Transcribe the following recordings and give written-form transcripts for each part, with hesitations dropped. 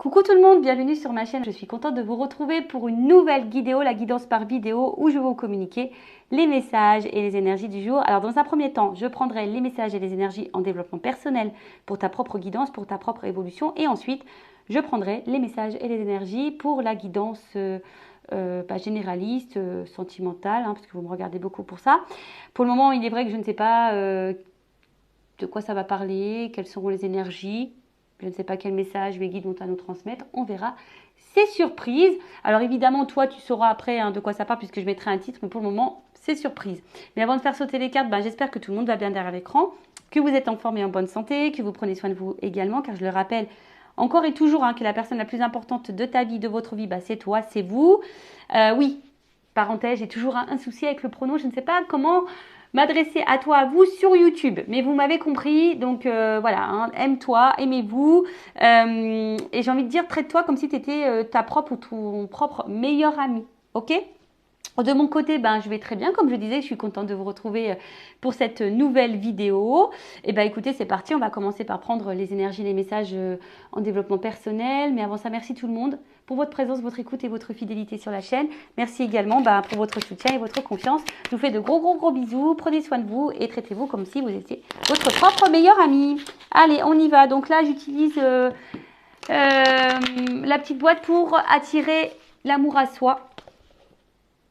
Coucou tout le monde, bienvenue sur ma chaîne. Je suis contente de vous retrouver pour une nouvelle vidéo, la guidance par vidéo, où je vais vous communiquer les messages et les énergies du jour. Alors dans un premier temps, je prendrai les messages et les énergies en développement personnel pour ta propre guidance, pour ta propre évolution. Et ensuite, je prendrai les messages et les énergies pour la guidance généraliste, sentimentale, parce que vous me regardez beaucoup pour ça. Pour le moment, il est vrai que je ne sais pas de quoi ça va parler, quelles seront les énergies. Je ne sais pas quel message les guides vont à nous transmettre. On verra. C'est surprise. Alors évidemment, toi, tu sauras après de quoi ça parle puisque je mettrai un titre. Mais pour le moment, c'est surprise. Mais avant de faire sauter les cartes, j'espère que tout le monde va bien derrière l'écran, que vous êtes en forme et en bonne santé, que vous prenez soin de vous également. Car je le rappelle encore et toujours que la personne la plus importante de ta vie, de votre vie, c'est toi, c'est vous. Oui, parenthèse, j'ai toujours un souci avec le pronom. Je ne sais pas comment m'adresser à toi, à vous sur YouTube. Mais vous m'avez compris, donc voilà, aime-toi, aimez-vous. Et j'ai envie de dire, traite-toi comme si tu étais ta propre ou ton propre meilleur ami, ok ? De mon côté, je vais très bien. Comme je disais, je suis contente de vous retrouver pour cette nouvelle vidéo. Et écoutez, c'est parti. On va commencer par prendre les énergies, les messages en développement personnel. Mais avant ça, merci tout le monde pour votre présence, votre écoute et votre fidélité sur la chaîne. Merci également pour votre soutien et votre confiance. Je vous fais de gros bisous. Prenez soin de vous et traitez-vous comme si vous étiez votre propre meilleur ami. Allez, on y va. Donc là, j'utilise la petite boîte pour attirer l'amour à soi.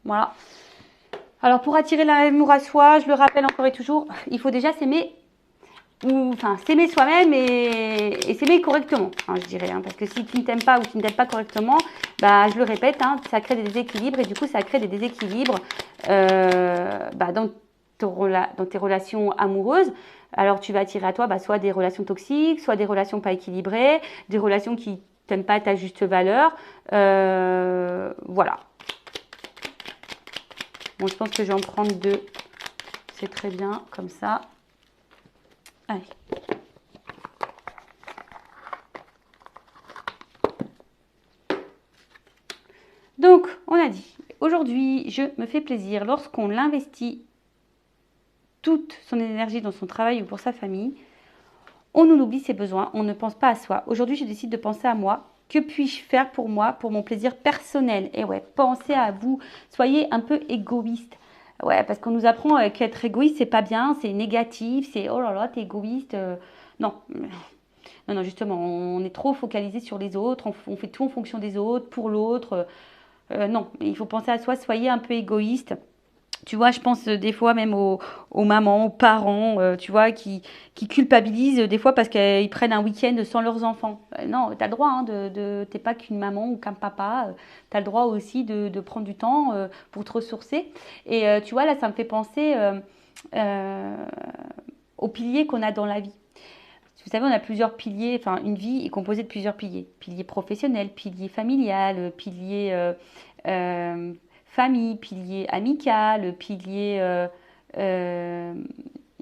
Voilà. Alors pour attirer l'amour à soi, je le rappelle encore et toujours, il faut déjà s'aimer, s'aimer soi-même et s'aimer correctement, je dirais. Parce que si tu ne t'aimes pas ou tu ne t'aimes pas correctement, je le répète, ça crée des déséquilibres et du coup ça crée des déséquilibres dans tes relations amoureuses. Alors tu vas attirer à toi soit des relations toxiques, soit des relations pas équilibrées, des relations qui t'aiment pas à ta juste valeur. Voilà. Bon, je pense que je vais en prendre deux. C'est très bien, comme ça. Allez. Donc, on a dit, aujourd'hui, je me fais plaisir lorsqu'on l'investit toute son énergie dans son travail ou pour sa famille. On nous oublie ses besoins, on ne pense pas à soi. Aujourd'hui, je décide de penser à moi. Que puis-je faire pour moi, pour mon plaisir personnel? Et ouais, pensez à vous. Soyez un peu égoïste. Ouais, parce qu'on nous apprend qu'être égoïste, c'est pas bien, c'est négatif, c'est oh là là, t'es égoïste. Non. Non, justement, on est trop focalisé sur les autres, on fait tout en fonction des autres, pour l'autre. Non, il faut penser à soi, soyez un peu égoïste. Tu vois, je pense des fois même aux mamans, aux parents, tu vois, qui culpabilisent des fois parce qu'ils prennent un week-end sans leurs enfants. Non, tu as le droit, t'es pas qu'une maman ou qu'un papa, tu as le droit aussi de prendre du temps pour te ressourcer. Et tu vois, là, ça me fait penser aux piliers qu'on a dans la vie. Vous savez, on a plusieurs piliers, une vie est composée de plusieurs piliers. Pilier professionnel, pilier familial, pilier famille, pilier amical, pilier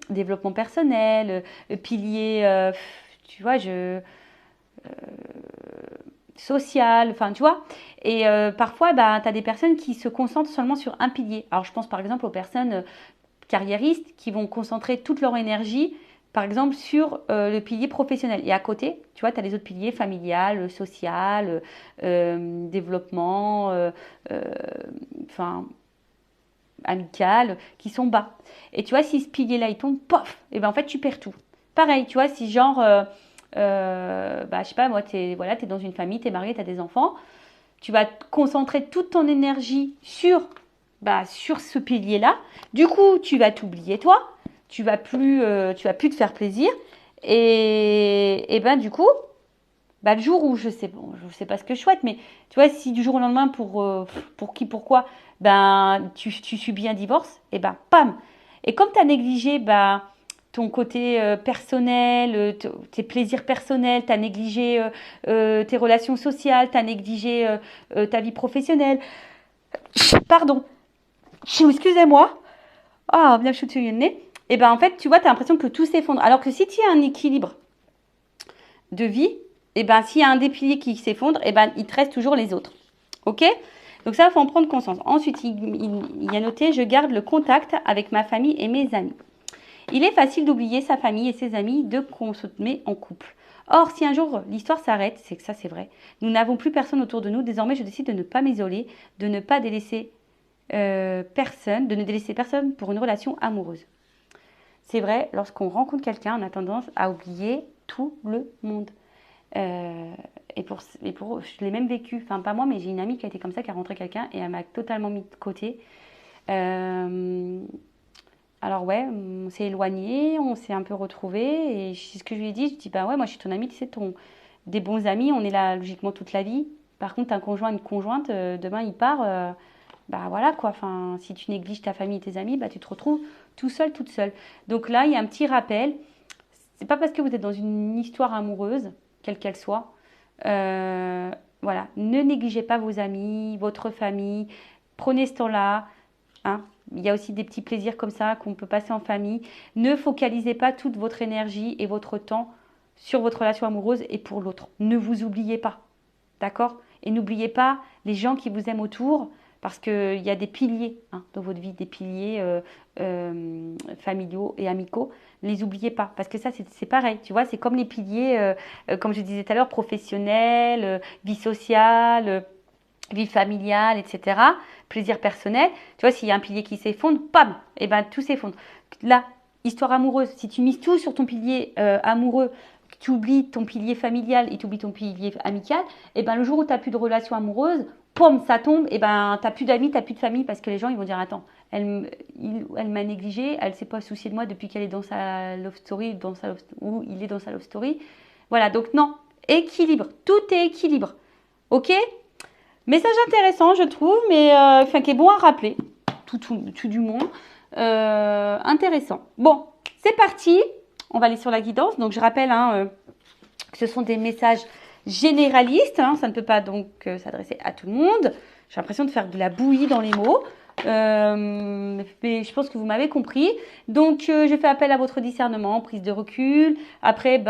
développement personnel, pilier, tu vois, social, tu vois. Et parfois, tu as des personnes qui se concentrent seulement sur un pilier. Alors, je pense par exemple aux personnes carriéristes qui vont concentrer toute leur énergie par exemple, sur le pilier professionnel. Et à côté, tu vois, tu as les autres piliers familial, social, développement, amical, qui sont bas. Et tu vois, si ce pilier-là, il tombe, pof, et en fait, tu perds tout. Pareil, tu vois, si genre, je sais pas, moi, t'es dans une famille, t'es marié, t'as des enfants, tu vas concentrer toute ton énergie sur ce pilier-là. Du coup, tu vas t'oublier, toi. Tu vas plus te faire plaisir et du coup le jour où je sais pas ce que je souhaite, mais tu vois, si du jour au lendemain pour qui, pourquoi tu subis un divorce, et pam, et comme tu as négligé ton côté personnel, tes plaisirs personnels, tu as négligé tes relations sociales, tu as négligé ta vie professionnelle, pardon, excusez-moi, bien je suis le nez. Et en fait, tu vois, tu as l'impression que tout s'effondre. Alors que si tu as un équilibre de vie, s'il y a un des piliers qui s'effondre, il te reste toujours les autres. Ok? Donc ça, il faut en prendre conscience. Ensuite, il y a noté, je garde le contact avec ma famille et mes amis. Il est facile d'oublier sa famille et ses amis dès qu'on se met en couple. Or, si un jour l'histoire s'arrête, c'est que ça c'est vrai, nous n'avons plus personne autour de nous, désormais je décide de ne pas m'isoler, de ne pas délaisser personne, de ne délaisser personne pour une relation amoureuse. C'est vrai, lorsqu'on rencontre quelqu'un, on a tendance à oublier tout le monde. Euh, je l'ai même vécu, enfin pas moi, mais j'ai une amie qui a été comme ça, qui a rencontré quelqu'un et elle m'a totalement mis de côté. Euh, alors ouais, on s'est éloigné, on s'est un peu retrouvés et c'est ce que je lui ai dit. Je dis bah ouais, moi je suis ton amie, tu sais, des bons amis, on est là logiquement toute la vie. Par contre, un conjoint, une conjointe, demain il part, bah voilà quoi. Enfin, si tu négliges ta famille et tes amis, bah tu te retrouves tout seul, toute seule. Donc là, il y a un petit rappel. C'est pas parce que vous êtes dans une histoire amoureuse, quelle qu'elle soit, euh, voilà, ne négligez pas vos amis, votre famille. Prenez ce temps-là. Hein. Il y a aussi des petits plaisirs comme ça qu'on peut passer en famille. Ne focalisez pas toute votre énergie et votre temps sur votre relation amoureuse et pour l'autre. Ne vous oubliez pas. D'accord? Et n'oubliez pas les gens qui vous aiment autour, parce qu'il y a des piliers dans votre vie, des piliers familiaux et amicaux. Ne les oubliez pas, parce que ça, c'est pareil. Tu vois, c'est comme les piliers, comme je disais tout à l'heure, professionnels, vie sociale, vie familiale, etc. Plaisir personnel. Tu vois, s'il y a un pilier qui s'effondre, pam, et ben tout s'effondre. Là, histoire amoureuse, si tu mises tout sur ton pilier amoureux, tu oublies ton pilier familial et tu oublies ton pilier amical, et ben le jour où tu n'as plus de relation amoureuse, pom, ça tombe, et ben tu n'as plus d'amis, tu n'as plus de famille, parce que les gens ils vont dire attends, elle m'a négligée, elle ne s'est pas souciée de moi depuis qu'elle est dans sa love story, ou il est dans sa love story. Voilà, donc non, équilibre, tout est équilibre. Ok? Message intéressant, je trouve, mais enfin, qui est bon à rappeler, tout du monde. Intéressant. Bon, c'est parti. On va aller sur la guidance. Donc, je rappelle que ce sont des messages généralistes. Ça ne peut pas donc s'adresser à tout le monde. J'ai l'impression de faire de la bouillie dans les mots. Mais je pense que vous m'avez compris. Donc, je fais appel à votre discernement, prise de recul. Après,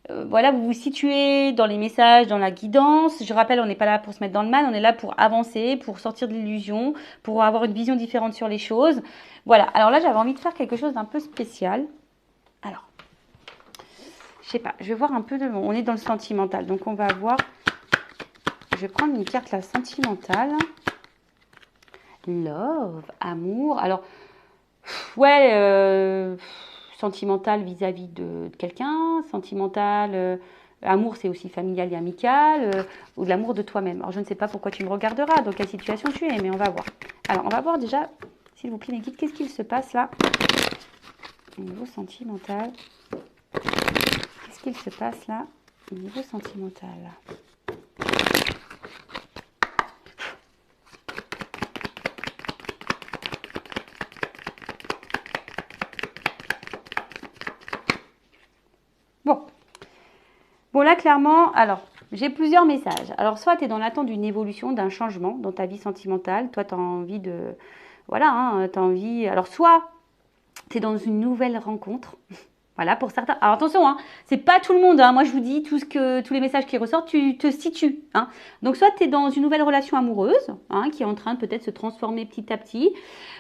voilà, vous vous situez dans les messages, dans la guidance. Je rappelle, on n'est pas là pour se mettre dans le mal, on est là pour avancer, pour sortir de l'illusion, pour avoir une vision différente sur les choses. Voilà, alors là, j'avais envie de faire quelque chose d'un peu spécial. Alors, je sais pas, je vais voir un peu on est dans le sentimental, donc on va voir. Je vais prendre une carte, la sentimentale. Love, amour. Alors, ouais, sentimental vis-à-vis de quelqu'un, sentimental, amour c'est aussi familial et amical, ou de l'amour de toi-même. Alors je ne sais pas pourquoi tu me regarderas, dans quelle situation tu es, mais on va voir. Alors on va voir déjà, s'il vous plaît mes guides, qu'est-ce qu'il se passe là au niveau sentimental? Qu'est-ce qu'il se passe là au niveau sentimental? Bon, là, clairement, alors, j'ai plusieurs messages. Alors, soit tu es dans l'attente d'une évolution, d'un changement dans ta vie sentimentale. Toi, tu as envie de... Voilà, tu as envie... Alors, soit tu es dans une nouvelle rencontre. Voilà, pour certains. Alors, attention, c'est pas tout le monde. Moi, je vous dis, tous les messages qui ressortent, tu te situes. Donc, soit tu es dans une nouvelle relation amoureuse, qui est en train de peut-être se transformer petit à petit.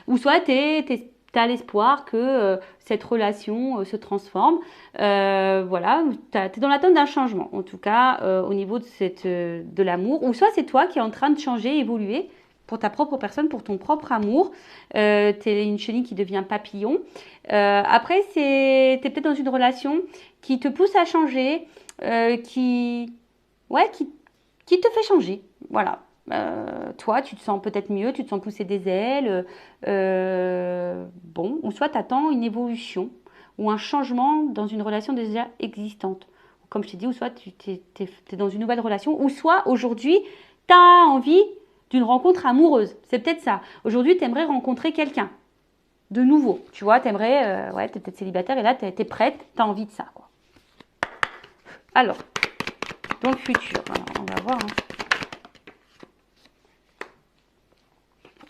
Ou soit tu as l'espoir que cette relation se transforme. Voilà, tu es dans l'attente d'un changement, en tout cas au niveau de l'amour. Ou soit c'est toi qui es en train de changer, évoluer pour ta propre personne, pour ton propre amour. Tu es une chenille qui devient papillon. Après, tu es peut-être dans une relation qui te pousse à changer, qui te fait changer. Voilà. Toi, tu te sens peut-être mieux, tu te sens pousser des ailes, bon, ou soit tu attends une évolution ou un changement dans une relation déjà existante. Comme je t'ai dit, ou soit tu es dans une nouvelle relation, ou soit aujourd'hui, tu as envie d'une rencontre amoureuse. C'est peut-être ça. Aujourd'hui, tu aimerais rencontrer quelqu'un de nouveau. Tu vois, tu aimerais, ouais, tu es peut-être célibataire et là, tu es prête, tu as envie de ça, quoi. Alors, dans le futur, alors, on va voir.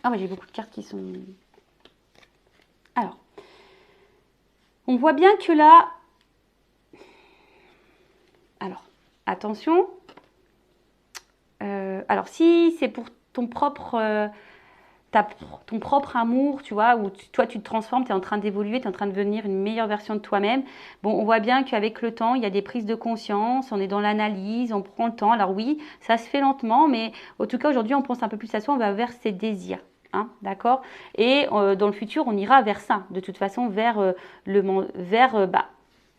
Ah, mais j'ai beaucoup de cartes qui sont... Alors, on voit bien que là... Alors, attention. Alors, si c'est pour ton propre... ton propre amour, tu vois, où toi tu te transformes, tu es en train d'évoluer, tu es en train de devenir une meilleure version de toi-même. Bon, on voit bien qu'avec le temps, il y a des prises de conscience, on est dans l'analyse, on prend le temps. Alors oui, ça se fait lentement, mais en tout cas aujourd'hui, on pense un peu plus à soi, on va vers ses désirs. Hein, d'accord? Et dans le futur, on ira vers ça, de toute façon,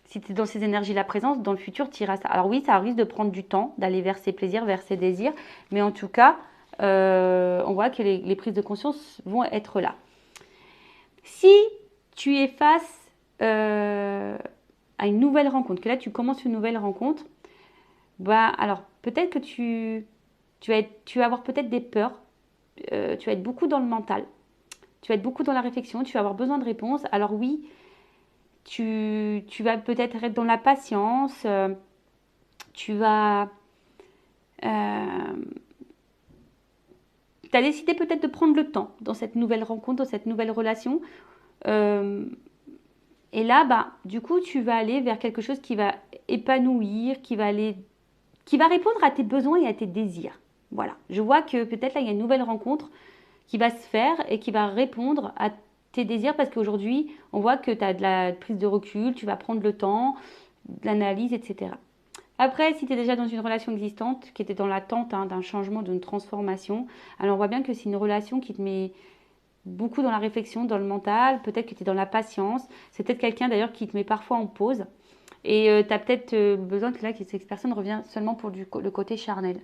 si tu es dans ces énergies la présence, dans le futur, tu iras ça. Alors oui, ça risque de prendre du temps, d'aller vers ses plaisirs, vers ses désirs, mais en tout cas, on voit que les prises de conscience vont être là. Si tu es face à une nouvelle rencontre, que là tu commences une nouvelle rencontre, bah alors peut-être que tu vas avoir peut-être des peurs, tu vas être beaucoup dans le mental, tu vas être beaucoup dans la réflexion, tu vas avoir besoin de réponses. Alors oui, tu vas peut-être être dans la patience, tu vas... tu as décidé peut-être de prendre le temps dans cette nouvelle rencontre, dans cette nouvelle relation. Et là, bah, du coup, tu vas aller vers quelque chose qui va épanouir, qui va répondre à tes besoins et à tes désirs. Voilà. Je vois que peut-être là, il y a une nouvelle rencontre qui va se faire et qui va répondre à tes désirs parce qu'aujourd'hui, on voit que tu as de la prise de recul, tu vas prendre le temps, de l'analyse, etc. Après, si tu es déjà dans une relation existante, qui était dans l'attente d'un changement, d'une transformation, alors on voit bien que c'est une relation qui te met beaucoup dans la réflexion, dans le mental, peut-être que tu es dans la patience, c'est peut-être quelqu'un d'ailleurs qui te met parfois en pause, et tu as peut-être besoin que là, cette personne revienne seulement pour le côté charnel.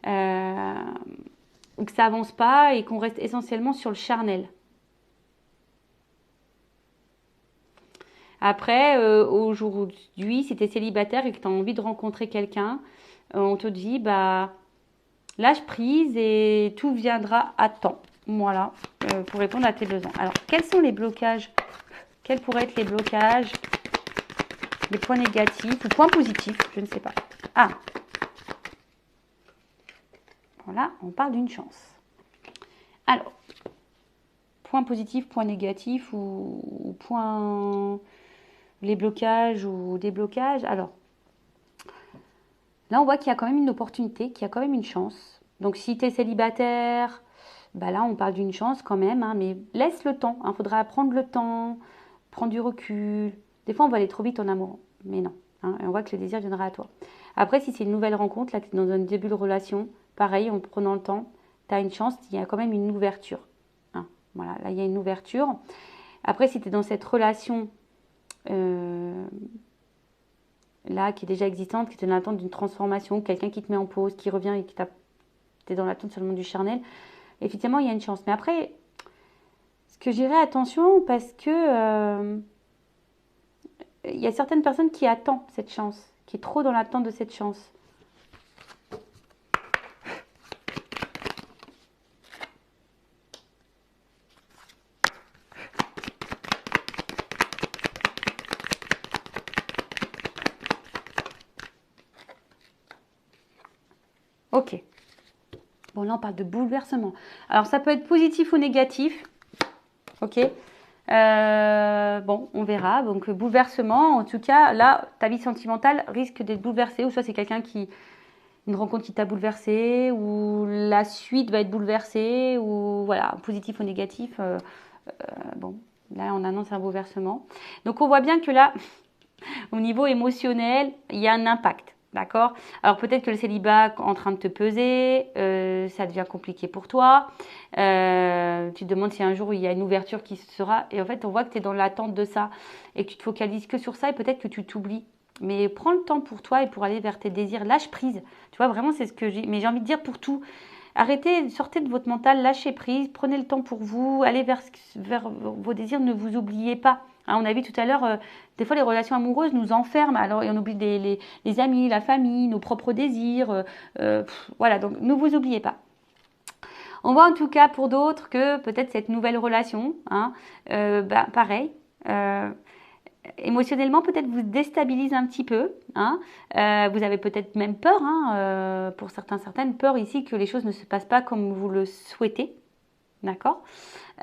Ou que ça avance pas et qu'on reste essentiellement sur le charnel. Après, aujourd'hui, si tu es célibataire et que tu as envie de rencontrer quelqu'un, on te dit, bah, lâche prise et tout viendra à temps. Voilà, pour répondre à tes besoins. Alors, quels sont les blocages? Quels pourraient être les blocages? Les points négatifs ou points positifs? Je ne sais pas. Ah, voilà, on parle d'une chance. Alors, points positifs, points négatifs ou points... les blocages ou déblocages. Alors, là, on voit qu'il y a quand même une opportunité, qu'il y a quand même une chance. Donc, si tu es célibataire, bah là, on parle d'une chance quand même, hein, mais laisse le temps. Il faudra prendre le temps, prendre du recul. Des fois, on va aller trop vite en amour, mais non. Hein, et on voit que le désir viendra à toi. Après, si c'est une nouvelle rencontre, là, tu es dans un début de relation, pareil, en prenant le temps, tu as une chance, il y a quand même une ouverture. Hein, voilà, là, il y a une ouverture. Après, si tu es dans cette relation... là, qui est déjà existante, qui est dans l'attente d'une transformation, quelqu'un qui te met en pause, qui revient et qui t'es dans l'attente seulement du charnel, effectivement, il y a une chance. Mais après, ce que je dirais, attention, parce que il y a certaines personnes qui attendent cette chance, qui est trop dans l'attente de cette chance. Ok. Bon, là, on parle de bouleversement. Alors, ça peut être positif ou négatif. Ok. Bon, on verra. Donc, bouleversement, en tout cas, là, ta vie sentimentale risque d'être bouleversée. Ou soit c'est quelqu'un une rencontre qui t'a bouleversée, ou la suite va être bouleversée, ou voilà, positif ou négatif. Bon, là, on annonce un bouleversement. Donc, on voit bien que là, au niveau émotionnel, il y a un impact. D'accord? Alors peut-être que le célibat est en train de te peser, ça devient compliqué pour toi. Tu te demandes si un jour il y a une ouverture qui sera. Et en fait, on voit que tu es dans l'attente de ça et que tu te focalises que sur ça et peut-être que tu t'oublies. Mais prends le temps pour toi et pour aller vers tes désirs. Lâche prise. Tu vois, vraiment, c'est ce que j'ai. Mais j'ai envie de dire pour tout. Arrêtez, sortez de votre mental, lâchez prise, prenez le temps pour vous, allez vers vos désirs, ne vous oubliez pas. Hein, on a vu tout à l'heure, des fois les relations amoureuses nous enferment, alors et on oublie les amis, la famille, nos propres désirs. Voilà, donc ne vous oubliez pas. On voit en tout cas pour d'autres que peut-être cette nouvelle relation, hein, pareil, émotionnellement peut-être vous déstabilise un petit peu. Hein. Vous avez peut-être même peur, hein, pour certaines peur ici que les choses ne se passent pas comme vous le souhaitez. D'accord.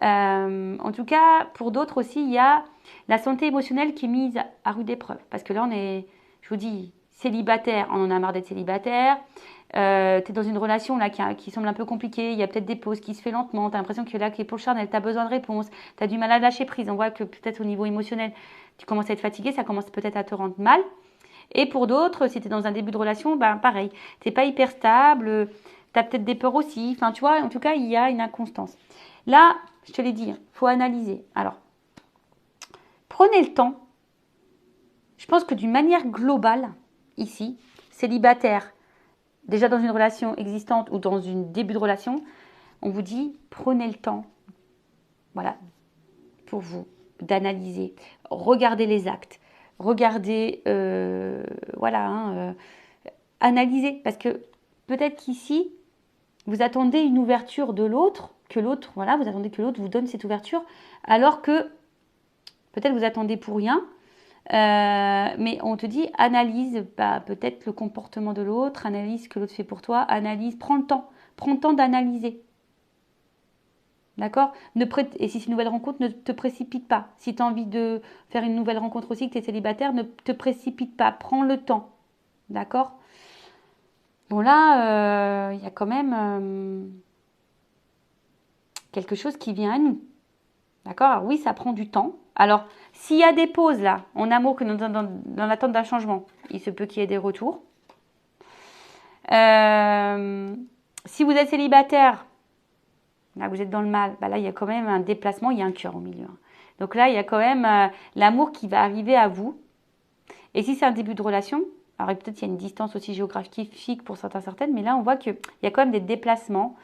En tout cas, pour d'autres aussi, il y a la santé émotionnelle qui est mise à rude épreuve. Parce que là, je vous dis, célibataire, on en a marre d'être célibataire. tu es dans une relation là qui semble un peu compliquée, il y a peut-être des pauses qui se fait lentement, tu as l'impression que là, qui est pour le charnel, tu as besoin de réponses, tu as du mal à lâcher prise. On voit que peut-être au niveau émotionnel, tu commences à être fatigué, ça commence peut-être à te rendre mal. Et pour d'autres, si tu es dans un début de relation, ben pareil, tu n'es pas hyper stable, tu as peut-être des peurs aussi. Enfin, tu vois, en tout cas, il y a une inconstance. Là, je te l'ai dit, il faut analyser. Alors, prenez le temps. Je pense que d'une manière globale, ici, célibataire, déjà dans une relation existante ou dans un début de relation, on vous dit, prenez le temps, voilà, pour vous, d'analyser. Regardez les actes. Regardez, voilà, analyser. Parce que peut-être qu'ici, vous attendez une ouverture de l'autre, que l'autre, voilà, vous attendez que l'autre vous donne cette ouverture, alors que peut-être vous attendez pour rien. Mais on te dit, analyse peut-être le comportement de l'autre, analyse ce que l'autre fait pour toi, analyse, prends le temps d'analyser. D'accord? Et si c'est une nouvelle rencontre, ne te précipite pas. Si tu as envie de faire une nouvelle rencontre aussi, que tu es célibataire, ne te précipite pas, prends le temps. D'accord? Bon là, il y a quand même quelque chose qui vient à nous. D'accord? Alors oui, ça prend du temps. Alors, s'il y a des pauses là, en amour, que dans l'attente d'un changement, il se peut qu'il y ait des retours. Si vous êtes célibataire, là vous êtes dans le mal, là il y a quand même un déplacement, il y a un cœur au milieu. Donc là, il y a quand même l'amour qui va arriver à vous. Et si c'est un début de relation, alors peut-être il y a une distance aussi géographique pour certaines, mais là on voit qu'il y a quand même des déplacements.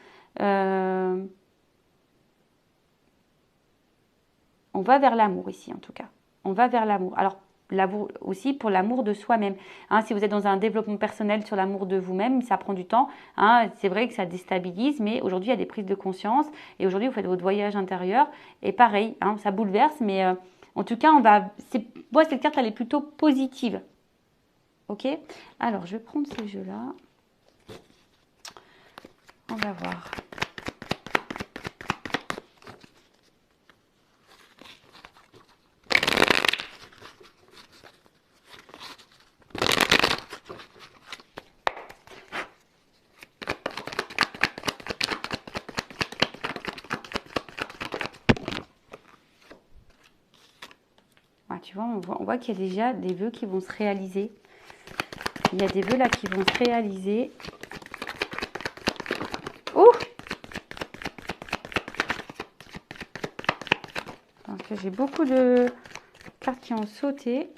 On va vers l'amour ici, en tout cas. On va vers l'amour. Alors, l'amour aussi pour l'amour de soi-même. Hein, si vous êtes dans un développement personnel sur l'amour de vous-même, ça prend du temps. Hein, c'est vrai que ça déstabilise, mais aujourd'hui, il y a des prises de conscience. Et aujourd'hui, vous faites votre voyage intérieur. Et pareil, hein, ça bouleverse, mais en tout cas, moi, cette carte, elle est plutôt positive. Ok? Alors, je vais prendre ce jeu-là. On va voir. Tu vois, on voit qu'il y a déjà des vœux qui vont se réaliser. Il y a des vœux là qui vont se réaliser. Oh! Parce que j'ai beaucoup de cartes qui ont sauté.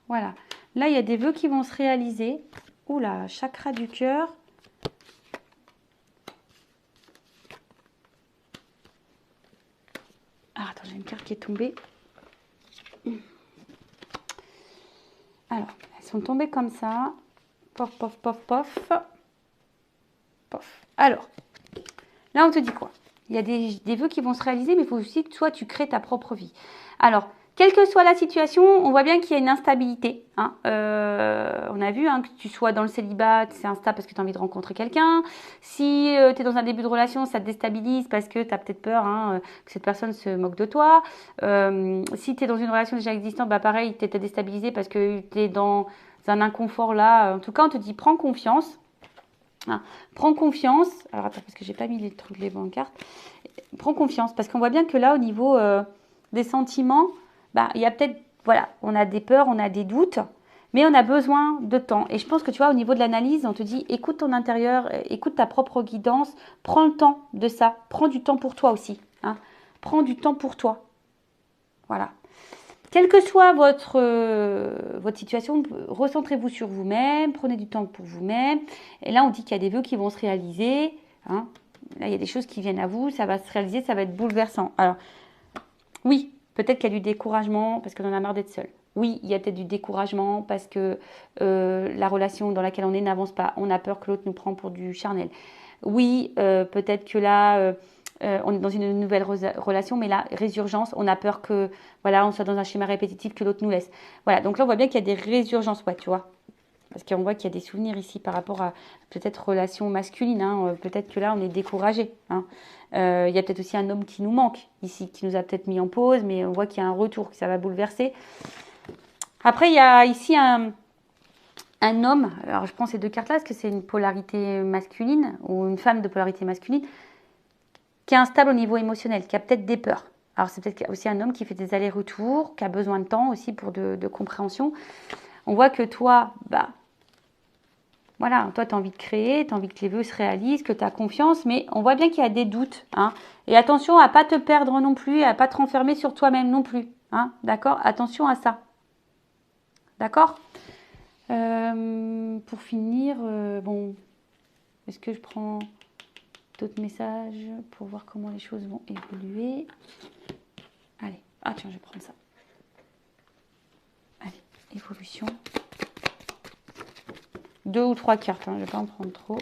Voilà. Là, il y a des vœux qui vont se réaliser. Oula, chakra du cœur. Ah, attends, j'ai une carte qui est tombée. Alors, elles sont tombées comme ça. Pof, pof, pof, pof. Pof. Alors, là, on te dit quoi? Il y a des vœux qui vont se réaliser, mais il faut aussi que toi, tu crées ta propre vie. Alors, quelle que soit la situation, on voit bien qu'il y a une instabilité. Hein. On a vu que tu sois dans le célibat, c'est instable parce que tu as envie de rencontrer quelqu'un. Si tu es dans un début de relation, ça te déstabilise parce que tu as peut-être peur que cette personne se moque de toi. Si tu es dans une relation déjà existante, pareil, tu es déstabilisé parce que tu es dans un inconfort là. En tout cas, on te dit prends confiance. Hein. Prends confiance. Alors attends, parce que j'ai pas mis les bonnes cartes. Prends confiance parce qu'on voit bien que là, au niveau des sentiments, il y a peut-être, voilà, on a des peurs, on a des doutes, mais on a besoin de temps. Et je pense que tu vois, au niveau de l'analyse, on te dit, écoute ton intérieur, écoute ta propre guidance, prends le temps de ça, prends du temps pour toi aussi. Hein. Prends du temps pour toi. Voilà. Quelle que soit votre situation, recentrez-vous sur vous-même, prenez du temps pour vous-même. Et là, on dit qu'il y a des vœux qui vont se réaliser. Hein. Là, il y a des choses qui viennent à vous, ça va se réaliser, ça va être bouleversant. Alors, oui, peut-être qu'il y a du découragement parce qu'on en a marre d'être seul. Oui, il y a peut-être du découragement parce que la relation dans laquelle on est n'avance pas. On a peur que l'autre nous prenne pour du charnel. Oui, peut-être que là, on est dans une nouvelle relation, mais là, résurgence, on a peur que, voilà, on soit dans un schéma répétitif, que l'autre nous laisse. Voilà, donc là, on voit bien qu'il y a des résurgences, ouais, tu vois. Parce qu'on voit qu'il y a des souvenirs ici par rapport à peut-être relation masculine. Hein, peut-être que là, on est découragé. Hein. Il y a peut-être aussi un homme qui nous manque ici, qui nous a peut-être mis en pause, mais on voit qu'il y a un retour, que ça va bouleverser. Après, il y a ici un homme, alors je prends ces deux cartes-là parce que c'est une polarité masculine ou une femme de polarité masculine qui est instable au niveau émotionnel, qui a peut-être des peurs. Alors c'est peut-être aussi un homme qui fait des allers-retours, qui a besoin de temps aussi pour de compréhension. On voit que toi, bah, voilà, toi tu as envie de créer, tu as envie que les vœux se réalisent, que tu as confiance, mais on voit bien qu'il y a des doutes. Hein. Et attention à ne pas te perdre non plus, à ne pas te renfermer sur toi-même non plus. Hein, d'accord? Attention à ça. D'accord? Pour finir, bon, est-ce que je prends d'autres messages pour voir comment les choses vont évoluer? Allez, ah tiens, je vais prendre ça. Allez, évolution. 2 ou 3 cartes, hein, je ne vais pas en prendre trop.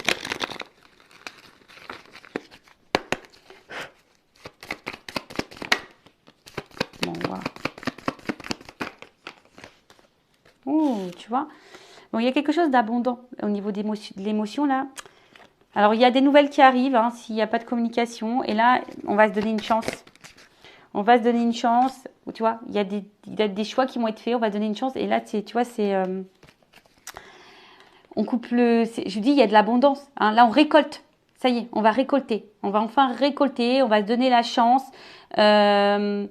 Bon, voilà. Oh, tu vois. Bon, il y a quelque chose d'abondant au niveau de l'émotion là. Alors, il y a des nouvelles qui arrivent, hein, s'il n'y a pas de communication. Et là, on va se donner une chance. On va se donner une chance. Tu vois, il y a des choix qui vont être faits. On va se donner une chance. Et là, tu vois, c'est... on coupe le... Je dis, il y a de l'abondance. Hein. Là, on récolte. Ça y est, on va récolter. On va enfin récolter. On va se donner la chance. Des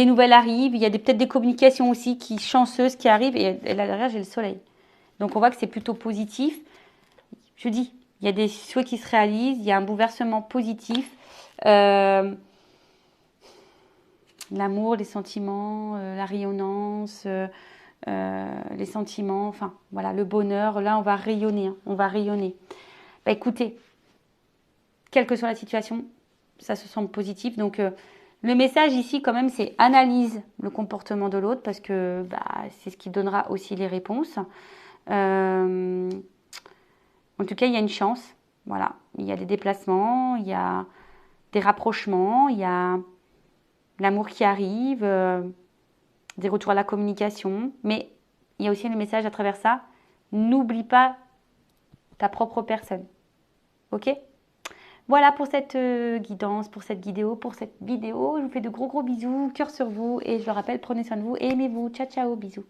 nouvelles arrivent. Il y a peut-être des communications aussi chanceuses qui arrivent. Et là, derrière, j'ai le soleil. Donc, on voit que c'est plutôt positif. Je dis, il y a des souhaits qui se réalisent. Il y a un bouleversement positif. L'amour, les sentiments, la rayonnance, les sentiments, enfin voilà, le bonheur. Là, on va rayonner, hein, on va rayonner. Bah, écoutez, quelle que soit la situation, ça se semble positif. Donc, le message ici, quand même, c'est analyse le comportement de l'autre parce que bah, c'est ce qui donnera aussi les réponses. En tout cas, il y a une chance. Voilà, il y a des déplacements, il y a des rapprochements, il y a l'amour qui arrive, des retours à la communication. Mais il y a aussi le message à travers ça. N'oublie pas ta propre personne. Ok? Voilà pour cette guidance, pour cette vidéo, Je vous fais de gros bisous, cœur sur vous. Et je le rappelle, prenez soin de vous et aimez-vous. Ciao, ciao, bisous.